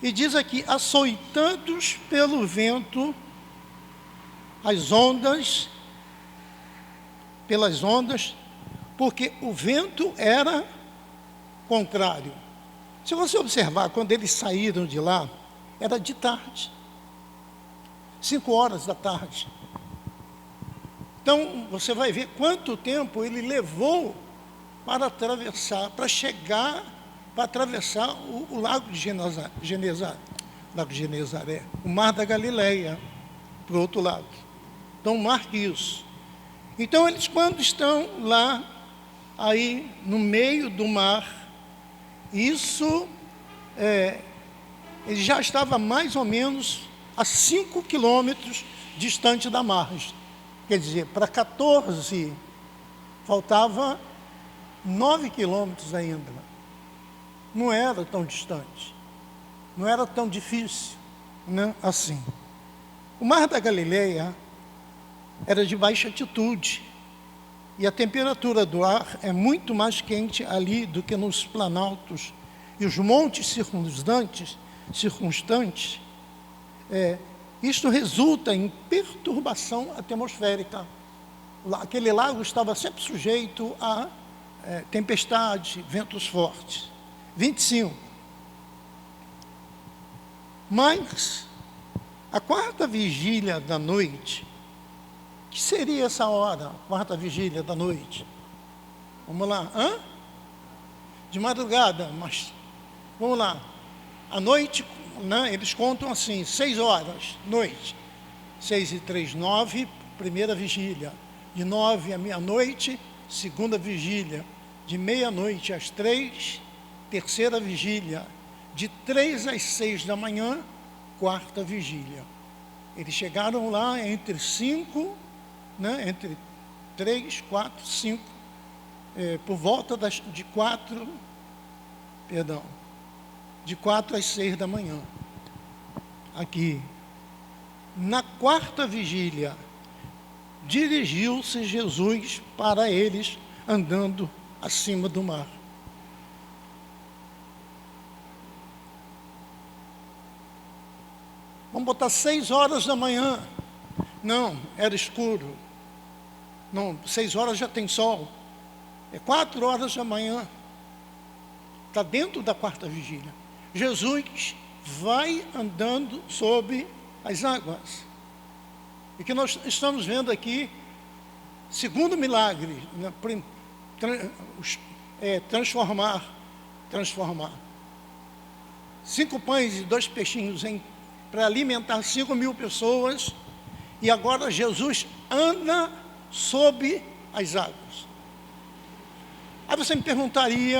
E diz aqui, açoitados pelo vento, pelas ondas, porque o vento era contrário. Se você observar, quando eles saíram de lá, era de tarde, 5 horas da tarde. Então, você vai ver quanto tempo ele levou para atravessar, para atravessar o lago de Genezaré, o mar da Galileia, para o outro lado. Então, marque isso. Então, eles, quando estão lá, aí no meio do mar, ele já estava mais ou menos a 5 quilômetros distante da margem. Quer dizer, para 14, faltava 9 quilômetros ainda. Não era tão distante, não era tão difícil, né, assim. O mar da Galileia era de baixa altitude, e a temperatura do ar é muito mais quente ali do que nos planaltos. E os montes circunstantes, isto resulta em perturbação atmosférica. Aquele lago estava sempre sujeito a tempestade, ventos fortes. 25. Mas, a quarta vigília da noite, que seria essa hora, quarta vigília da noite? Vamos lá, de madrugada, mas vamos lá. À noite, né, eles contam assim, 6 horas, noite. 6 e 3, 9, primeira vigília. De 9 à meia-noite, segunda vigília. De meia-noite às 3, terceira vigília. De 3 às 6 da manhã, quarta vigília. Eles chegaram lá entre 5, né, entre 3, 4, 5, por volta de 4 às 6 da manhã. Aqui. Na quarta vigília, dirigiu-se Jesus para eles, andando acima do mar. Vamos botar 6 horas da manhã. Não, era escuro. Não, 6 horas já tem sol. É 4 horas da manhã. Está dentro da quarta vigília. Jesus vai andando sobre as águas. E que nós estamos vendo aqui, segundo milagre, né, transformar. 5 pães e 2 peixinhos para alimentar 5.000 pessoas. E agora Jesus anda sobre as águas. Aí você me perguntaria,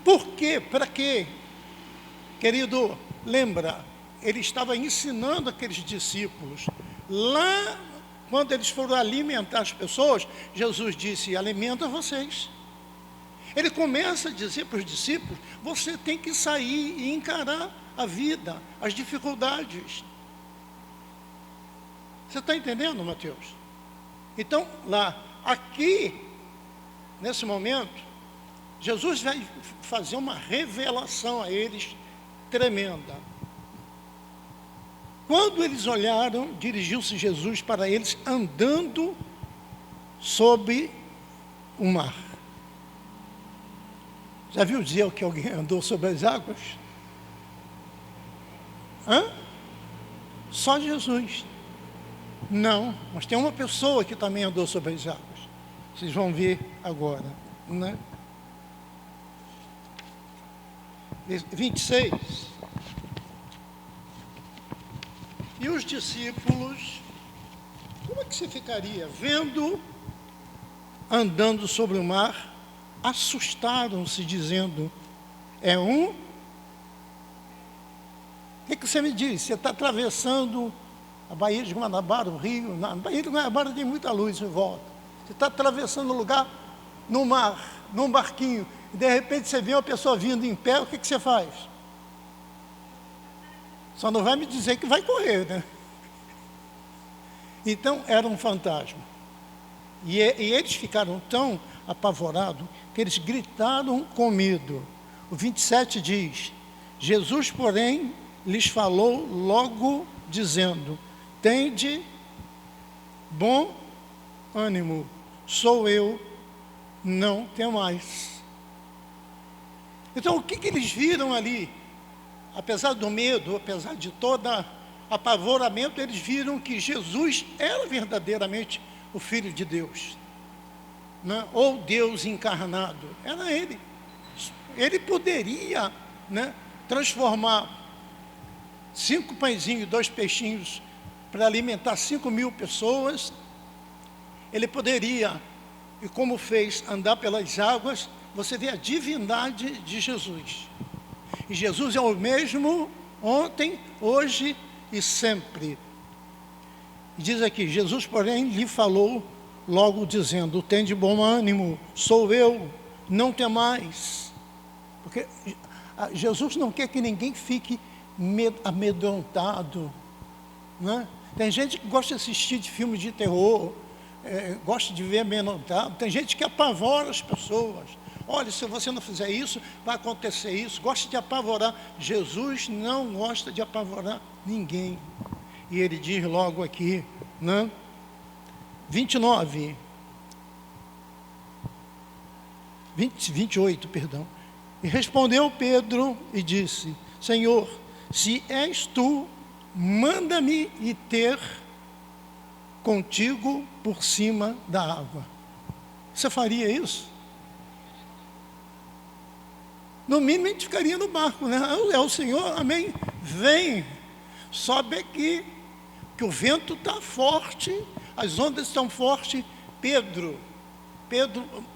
por quê? Para quê? Querido, lembra, ele estava ensinando aqueles discípulos. Lá, quando eles foram alimentar as pessoas, Jesus disse, alimenta vocês. Ele começa a dizer para os discípulos, você tem que sair e encarar a vida, as dificuldades. Você está entendendo, Mateus? Então, aqui, nesse momento, Jesus vai fazer uma revelação a eles tremenda. Quando eles olharam, dirigiu-se Jesus para eles, andando sobre o mar. Já viu dizer que alguém andou sobre as águas? Só Jesus. Não, mas tem uma pessoa que também andou sobre as águas. Vocês vão ver agora, né? 26. E os discípulos, como é que você ficaria? Vendo, andando sobre o mar, assustaram-se, dizendo, O que você me diz? Você está atravessando a Baía de Guanabara, o rio. Na Baía de Guanabara tem muita luz em volta. Você está atravessando um lugar no mar, num barquinho, e de repente você vê uma pessoa vindo em pé, o que você faz? Só não vai me dizer que vai correr, né? Então, era um fantasma. E eles ficaram tão apavorados que eles gritaram com medo. O 27 diz, Jesus, porém, lhes falou logo, dizendo: tende bom ânimo, sou eu, não temais. Então, o que eles viram ali? Apesar do medo, apesar de todo apavoramento, eles viram que Jesus era verdadeiramente o Filho de Deus, né? Ou Deus encarnado. Era Ele. Ele poderia, né, transformar 5 pãezinhos e 2 peixinhos para alimentar 5.000 pessoas. Ele poderia, e como fez, andar pelas águas. Você vê a divindade de Jesus. E Jesus é o mesmo ontem, hoje e sempre. Diz aqui: Jesus, porém, lhe falou logo, dizendo: tende bom ânimo, sou eu, não temais. Porque Jesus não quer que ninguém fique amedrontado, né? Tem gente que gosta de assistir de filmes de terror, gosta de ver amedrontado. Tem gente que apavora as pessoas. Olha, se você não fizer isso, vai acontecer isso. Gosta de apavorar. Jesus não gosta de apavorar ninguém. E ele diz logo aqui, né? 28, perdão. E respondeu Pedro e disse: Senhor, se és tu, manda-me ir ter contigo por cima da água. Você faria isso? No mínimo a gente ficaria no barco, né? É o Senhor, amém? Vem, sobe aqui, que o vento está forte, as ondas estão fortes. Pedro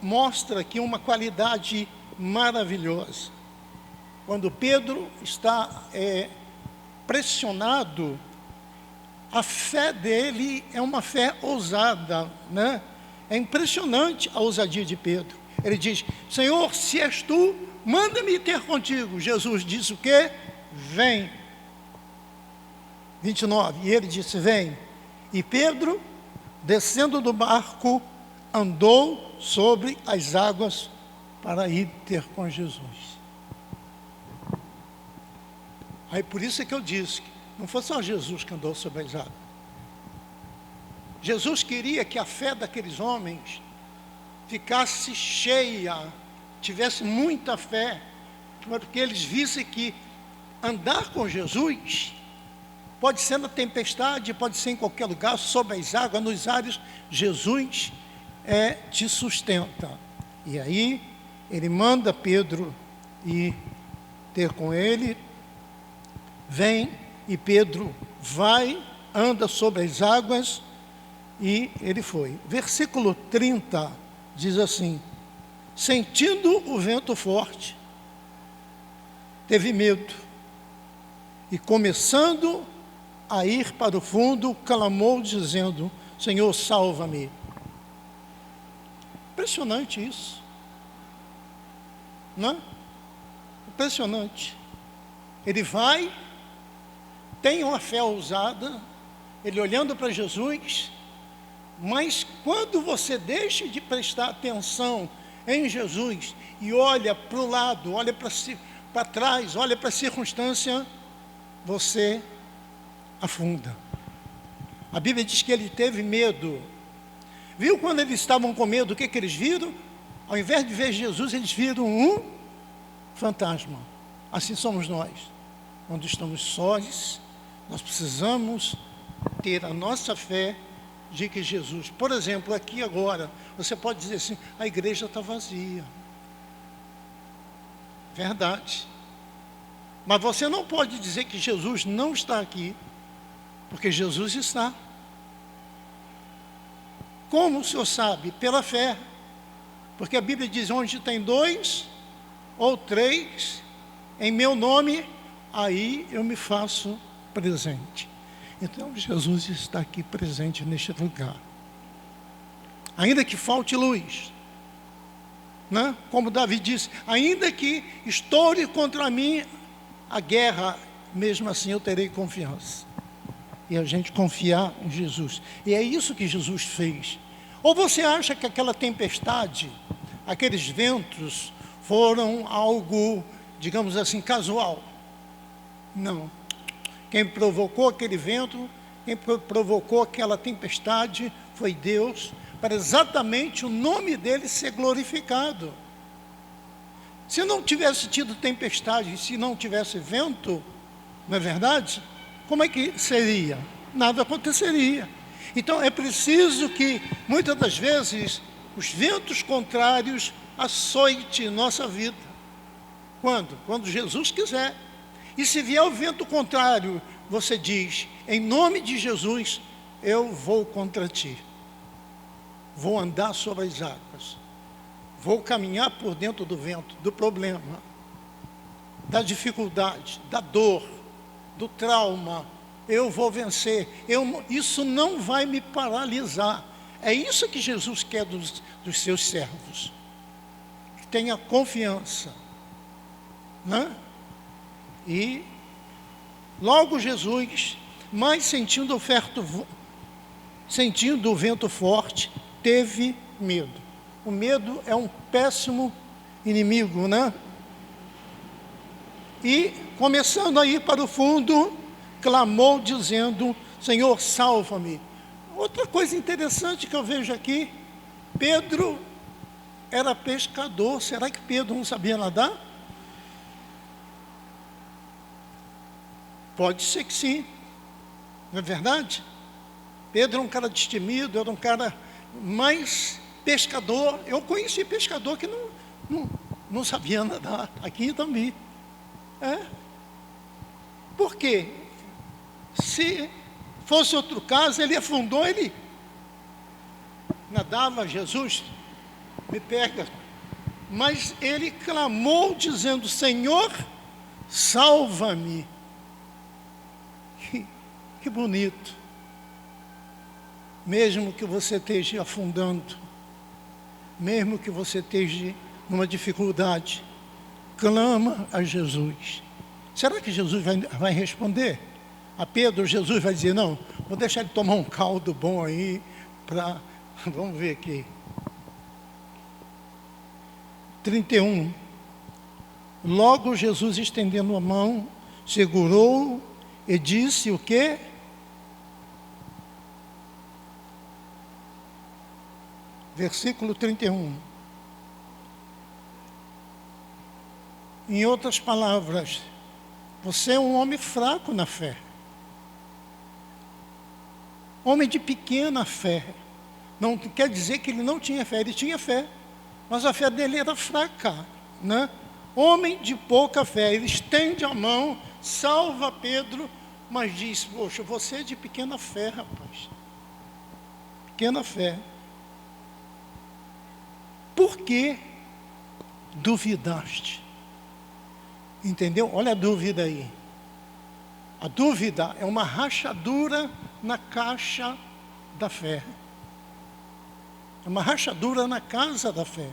mostra aqui uma qualidade maravilhosa. Quando Pedro está pressionado, a fé dele é uma fé ousada, né? É impressionante a ousadia de Pedro. Ele diz: Senhor, se és tu, manda-me ter contigo. Jesus disse o quê? Vem. 29, e ele disse: vem. E Pedro, descendo do barco, andou sobre as águas para ir ter com Jesus. Aí por isso é que eu disse que não foi só Jesus que andou sobre as águas. Jesus queria que a fé daqueles homens ficasse cheia, tivesse muita fé, porque eles vissem que andar com Jesus pode ser na tempestade, pode ser em qualquer lugar, sobre as águas, nos ares. Jesus te sustenta. E aí ele manda Pedro ir ter com ele. Vem, e Pedro vai, anda sobre as águas, e ele foi. Versículo 30 diz assim: sentindo o vento forte, teve medo, e começando a ir para o fundo, clamou dizendo: Senhor, salva-me. Impressionante isso, não é? Impressionante. Ele vai, tem uma fé ousada, ele olhando para Jesus, mas quando você deixa de prestar atenção em Jesus e olha para o lado, olha para trás, olha para a circunstância, você afunda. A Bíblia diz que ele teve medo. Viu quando eles estavam com medo, o que eles viram? Ao invés de ver Jesus, eles viram um fantasma. Assim somos nós. Quando estamos sós, nós precisamos ter a nossa fé de que Jesus, por exemplo, aqui agora, você pode dizer assim: a igreja está vazia. Verdade. Mas você não pode dizer que Jesus não está aqui, porque Jesus está. Como o senhor sabe? Pela fé. Porque a Bíblia diz: onde tem 2 ou 3 em meu nome, aí eu me faço presente. Então Jesus está aqui presente neste lugar. Ainda que falte luz, né? Como Davi disse: ainda que estoure contra mim a guerra, mesmo assim eu terei confiança. E a gente confiar em Jesus. E é isso que Jesus fez. Ou você acha que aquela tempestade, aqueles ventos, foram algo, digamos assim, casual? Não. Quem provocou aquele vento, quem provocou aquela tempestade foi Deus, para exatamente o nome dele ser glorificado. Se não tivesse tido tempestade, se não tivesse vento, não é verdade? Como é que seria? Nada aconteceria. Então é preciso que, muitas das vezes, os ventos contrários açoite nossa vida. Quando? Quando Jesus quiser. E se vier o vento contrário, você diz, em nome de Jesus, eu vou contra ti. Vou andar sobre as águas. Vou caminhar por dentro do vento, do problema, da dificuldade, da dor, do trauma. Eu vou vencer. Isso não vai me paralisar. É isso que Jesus quer dos seus servos. Que tenha confiança. Né? E logo Jesus, mas sentindo o vento forte, teve medo. O medo é um péssimo inimigo, né? E, começando a ir para o fundo, clamou dizendo, Senhor, salva-me. Outra coisa interessante que eu vejo aqui, Pedro era pescador. Será que Pedro não sabia nadar? Pode ser que sim, não é verdade? Pedro era um cara destemido, era um cara mais pescador. Eu conheci pescador que não sabia nadar, aqui também. Por quê? Se fosse outro caso, ele afundou, ele nadava, Jesus, me pega. Mas ele clamou dizendo, Senhor, salva-me. Que bonito. Mesmo que você esteja afundando, mesmo que você esteja numa dificuldade, clama a Jesus. Será que Jesus vai responder? A Pedro, Jesus vai dizer, não, vou deixar ele tomar um caldo bom aí, vamos ver aqui. 31. Logo Jesus, estendendo a mão, segurou e disse o quê? Versículo 31. Em outras palavras, você é um homem fraco na fé. Homem de pequena fé. Não quer dizer que ele não tinha fé, ele tinha fé. Mas a fé dele era fraca, né? Homem de pouca fé. Ele estende a mão, salva Pedro, mas diz, poxa, você é de pequena fé, rapaz. Pequena fé. Por que duvidaste? Entendeu? Olha a dúvida aí. A dúvida é uma rachadura na caixa da fé. É uma rachadura na casa da fé.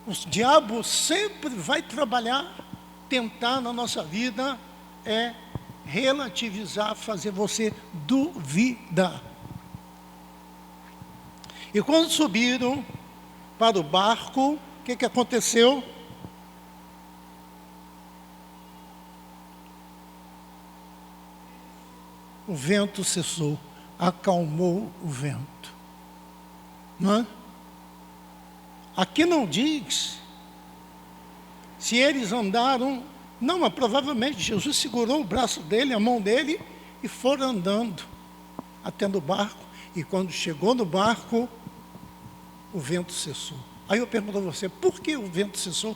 O diabo sempre vai trabalhar, tentar na nossa vida, relativizar, fazer você duvidar. E quando subiram para o barco, o que aconteceu? O vento cessou, acalmou o vento. Não é? Aqui não diz se eles andaram, não, mas provavelmente Jesus segurou o braço dele, a mão dele, e foram andando até no barco. E quando chegou no barco, o vento cessou. Aí eu pergunto a você, por que o vento cessou?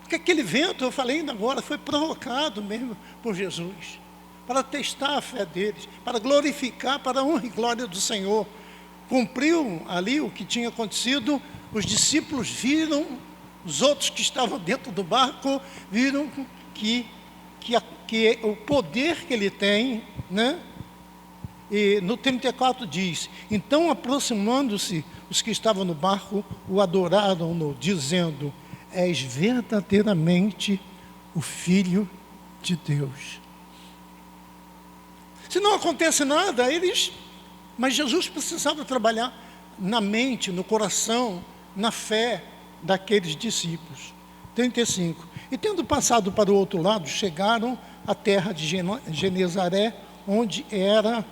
Porque aquele vento, eu falei ainda agora, foi provocado mesmo por Jesus, para testar a fé deles, para glorificar, para a honra e glória do Senhor. Cumpriu ali o que tinha acontecido, os discípulos viram, os outros que estavam dentro do barco, viram que o poder que ele tem, né? E no 34 diz, então aproximando-se os que estavam no barco, o adoraram-no, dizendo, és verdadeiramente o Filho de Deus. Se não acontece nada, mas Jesus precisava trabalhar na mente, no coração, na fé daqueles discípulos. 35. E tendo passado para o outro lado, chegaram à terra de Genezaré, onde era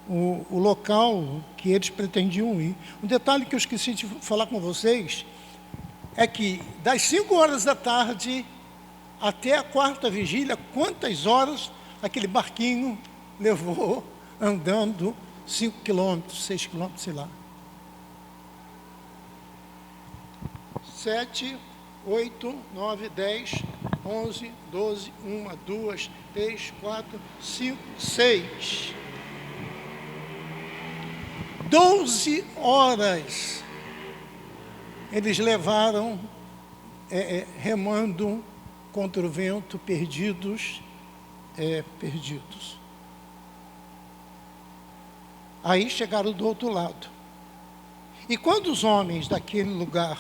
o local que eles pretendiam ir. Um detalhe que eu esqueci de falar com vocês é que das 5 horas da tarde até a 4ª vigília, quantas horas aquele barquinho levou andando 5 quilômetros, 6 quilômetros, sei lá. 7, 8, 9, 10, 11, 12, 1, 2, 3, 4, 5, 6. 12 horas eles levaram remando contra o vento, perdidos. Aí chegaram do outro lado. E quando os homens daquele lugar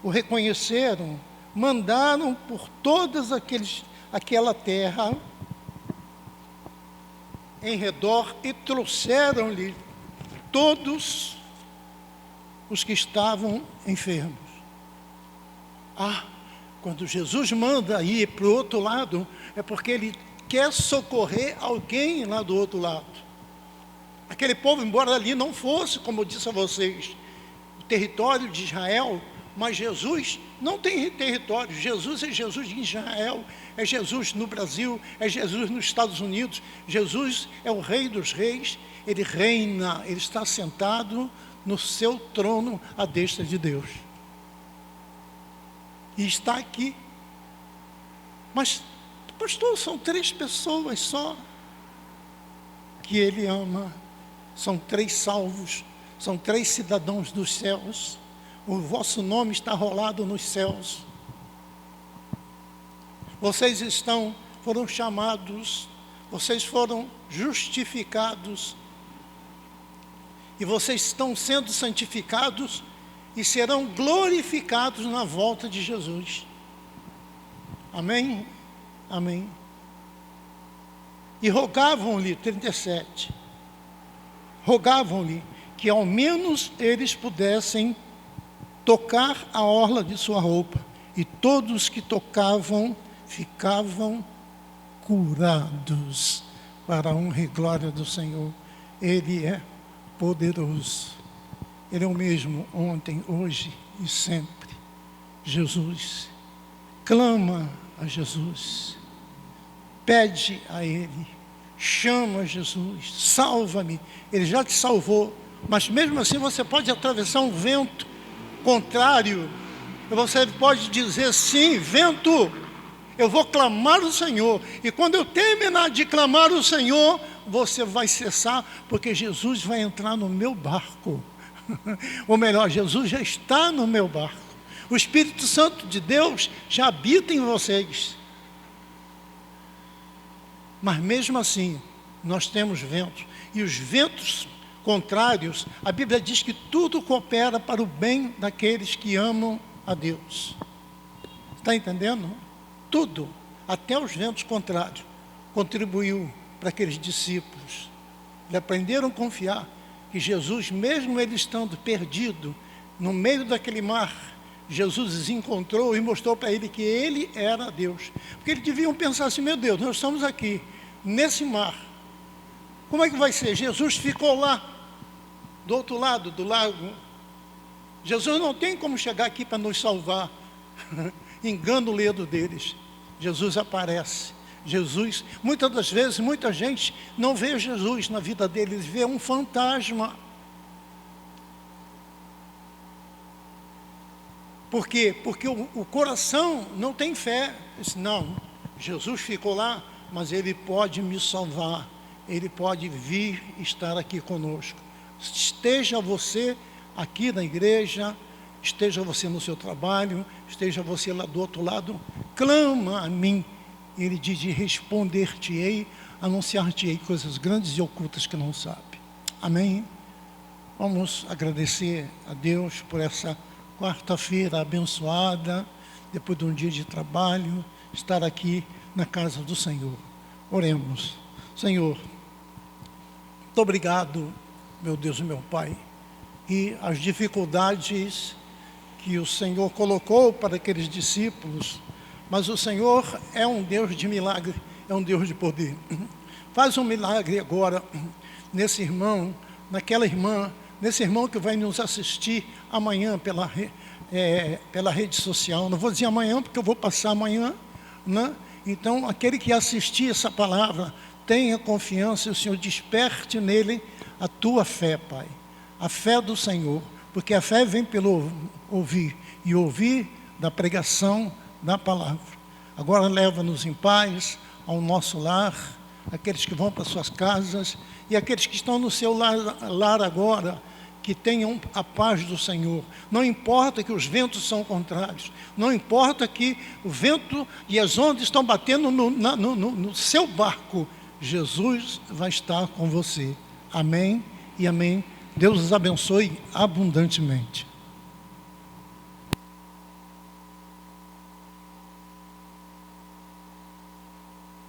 o reconheceram, mandaram por todas aquela terra em redor e trouxeram-lhe todos os que estavam enfermos. Quando Jesus manda ir para o outro lado, é porque Ele quer socorrer alguém lá do outro lado. Aquele povo, embora ali não fosse, como eu disse a vocês, o território de Israel, mas Jesus não tem território. Jesus é Jesus em Israel, é Jesus no Brasil, é Jesus nos Estados Unidos. Jesus é o Rei dos Reis, Ele reina, Ele está sentado no seu trono à destra de Deus. E está aqui. Mas, pastor, são 3 pessoas só que Ele ama. São 3 salvos, são 3 cidadãos dos céus. O vosso nome está rolado nos céus. Vocês foram chamados, vocês foram justificados, e vocês estão sendo santificados e serão glorificados na volta de Jesus. Amém? Amém. E rogavam-lhe, 37, rogavam-lhe que ao menos eles pudessem tocar a orla de sua roupa, e todos que tocavam ficavam curados, para a honra e glória do Senhor. Ele é poderoso. Ele é o mesmo ontem, hoje e sempre. Jesus. Clama a Jesus. Pede a Ele. Chama Jesus. Salva-me. Ele já te salvou. Mas mesmo assim você pode atravessar um vento contrário. Você pode dizer: sim, vento, eu vou clamar o Senhor. E quando eu terminar de clamar o Senhor, você vai cessar, porque Jesus vai entrar no meu barco. Ou melhor, Jesus já está no meu barco. O Espírito Santo de Deus já habita em vocês. Mas mesmo assim, nós temos ventos. E os ventos contrários, a Bíblia diz que tudo coopera para o bem daqueles que amam a Deus. Está entendendo? Tudo, até os ventos contrários, contribuiu para aqueles discípulos. Eles aprenderam a confiar que Jesus, mesmo ele estando perdido no meio daquele mar, Jesus os encontrou e mostrou para ele que ele era Deus. Porque eles deviam pensar assim: meu Deus, nós estamos aqui, nesse mar, como é que vai ser? Jesus ficou lá, do outro lado do lago. Jesus não tem como chegar aqui para nos salvar. Engano o ledo deles. Jesus aparece. Jesus, muitas das vezes, muita gente não vê Jesus na vida deles, vê um fantasma. Por quê? Porque o coração não tem fé. Diz: não, Jesus ficou lá, mas Ele pode me salvar. Ele pode vir estar aqui conosco. Esteja você aqui na igreja, esteja você no seu trabalho, esteja você lá do outro lado, clama a mim. Ele diz: responder-te-ei, anunciar-te-ei coisas grandes e ocultas que não sabe. Amém? Vamos agradecer a Deus por essa quarta-feira abençoada, depois de um dia de trabalho, estar aqui na casa do Senhor. Oremos. Senhor, muito obrigado, meu Deus e meu Pai, e as dificuldades que o Senhor colocou para aqueles discípulos, Mas o Senhor é um Deus de milagre, é um Deus de poder. Faz um milagre agora nesse irmão, naquela irmã, nesse irmão que vai nos assistir amanhã pela rede social. Não vou dizer amanhã, porque eu vou passar amanhã, né? Então, aquele que assistir essa palavra, tenha confiança e o Senhor desperte nele a tua fé, Pai. A fé do Senhor, porque a fé vem pelo ouvir, e ouvir da pregação da palavra. Agora leva-nos em paz ao nosso lar, aqueles que vão para suas casas, e aqueles que estão no seu lar agora, que tenham a paz do Senhor. Não importa que os ventos são contrários, não importa que o vento e as ondas estão batendo no seu barco, Jesus vai estar com você. Amém e amém. Deus os abençoe abundantemente.